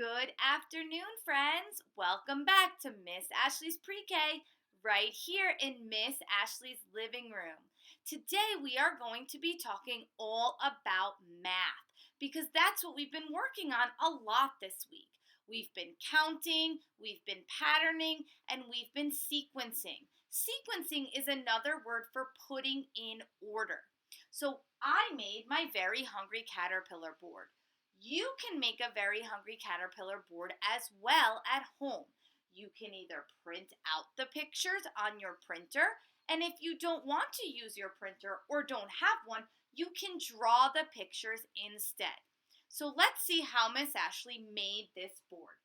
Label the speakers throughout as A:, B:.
A: Good afternoon, friends. Welcome back to Miss Ashley's Pre-K, right here in Miss Ashley's living room. Today we are going to be talking all about math because that's what we've been working on a lot this week. We've been counting, we've been patterning, and we've been sequencing. Sequencing is another word for putting in order. So I made my Very Hungry Caterpillar board. You can make a Very Hungry Caterpillar board as well at home. You can either print out the pictures on your printer, and if you don't want to use your printer or don't have one, you can draw the pictures instead. So let's see how Miss Ashley made this board.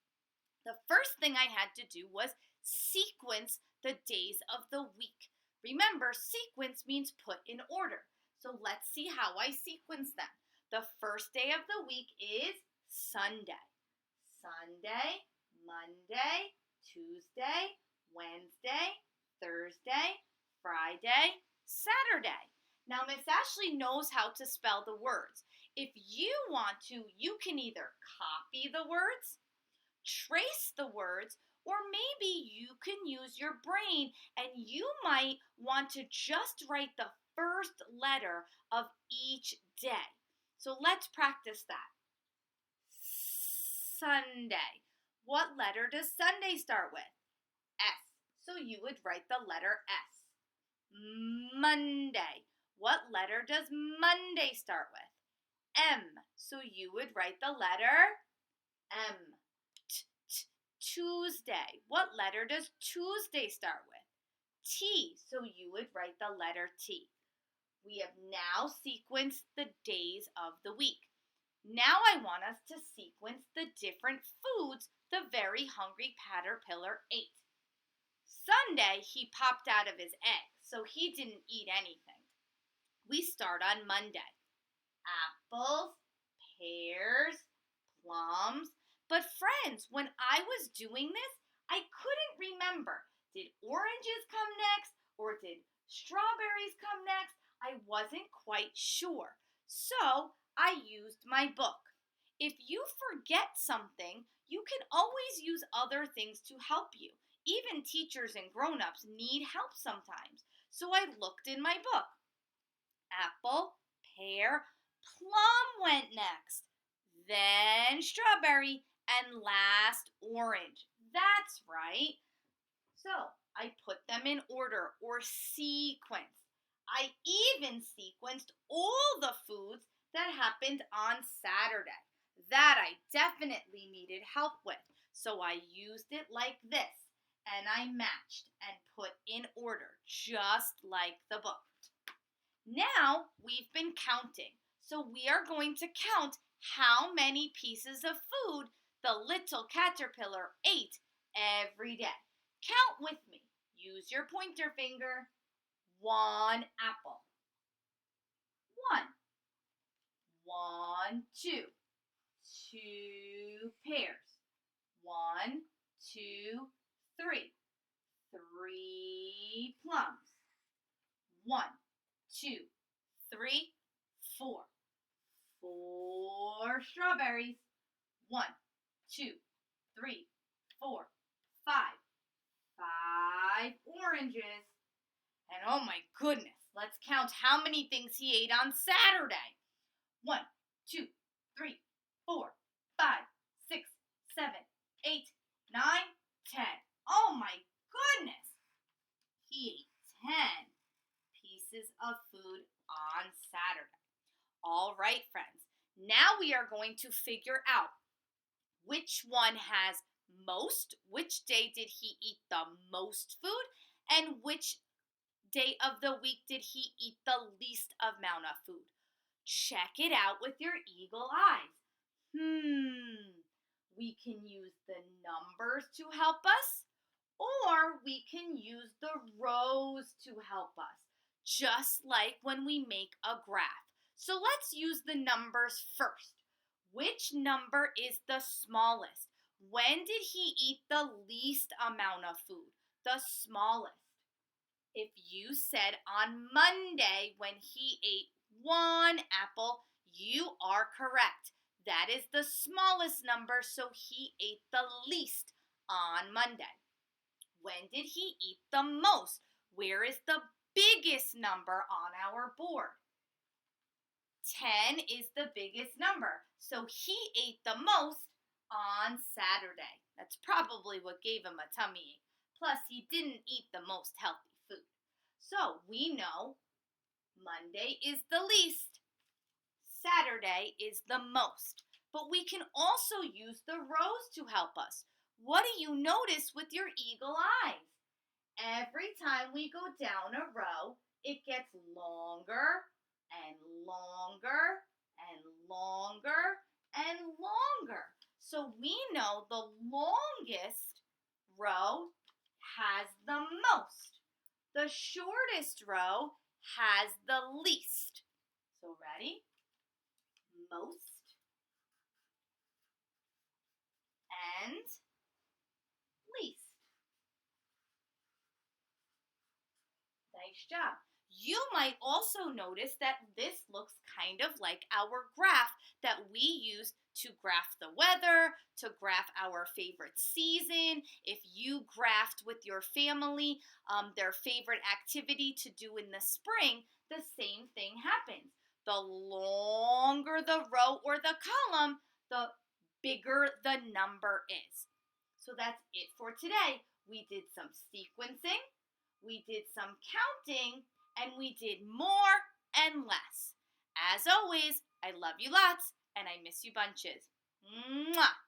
A: The first thing I had to do was sequence the days of the week. Remember, sequence means put in order. So let's see how I sequence them. The first day of the week is Sunday. Sunday, Monday, Tuesday, Wednesday, Thursday, Friday, Saturday. Now, Miss Ashley knows how to spell the words. If you want to, you can either copy the words, trace the words, or maybe you can use your brain and you might want to just write the first letter of each day. So let's practice that. Sunday. What letter does Sunday start with? S. So you would write the letter S. Monday. What letter does Monday start with? M. So you would write the letter M. Tuesday. What letter does Tuesday start with? T. So you would write the letter T. We have now sequenced the days of the week. Now I want us to sequence the different foods the Very Hungry Caterpillar ate. Sunday, he popped out of his egg, so he didn't eat anything. We start on Monday. Apples, pears, plums. But friends, when I was doing this, I couldn't remember. Did oranges come next or did strawberries come next? I wasn't quite sure. So I used my book. If you forget something, you can always use other things to help you. Even teachers and grown-ups need help sometimes. So I looked in my book. Apple, pear, plum went next. Then strawberry, and last orange. That's right. So I put them in order or sequence. I even sequenced all the foods that happened on Saturday. That I definitely needed help with. So I used it like this, and I matched and put in order, just like the book. Now we've been counting. So we are going to count how many pieces of food the little caterpillar ate every day. Count with me. Use your pointer finger. 1 apple. 1, 2. 2 pears. 1, 2, 3. 3 plums. 1, 2, 3, 4. 4 strawberries. 1, 2, 3, 4, 5. 5 oranges. And oh my goodness, let's count how many things he ate on Saturday. 1, 2, 3, 4, 5, 6, 7, 8, 9, 10. Oh my goodness. He ate 10 pieces of food on Saturday. All right, friends. Now we are going to figure out which one has most, which day did he eat the most food, and which day of the week did he eat the least amount of food. Check it out with your eagle eyes. We can use the numbers to help us, or we can use the rows to help us, just like when we make a graph. So let's use the numbers first. Which number is the smallest? When did he eat the least amount of food? The smallest. If you said on Monday when he ate 1 apple, you are correct. That is the smallest number, so he ate the least on Monday. When did he eat the most? Where is the biggest number on our board? 10 is the biggest number, so he ate the most on Saturday. That's probably what gave him a tummy ache. Plus, he didn't eat the most healthy food. So we know Monday is the least, Saturday is the most. But we can also use the rows to help us. What do you notice with your eagle eyes? Every time we go down a row, it gets longer and longer and longer and longer. So we know the longest row has the most. The shortest row has the least. So ready? Most and least. Nice job. You might also notice that this looks kind of like our graph that we use to graph the weather, to graph our favorite season. If you graphed with your family their favorite activity to do in the spring, the same thing happens. The longer the row or the column, the bigger the number is. So that's it for today. We did some sequencing, we did some counting, and we did more and less. As always, I love you lots, and I miss you bunches. Mwah!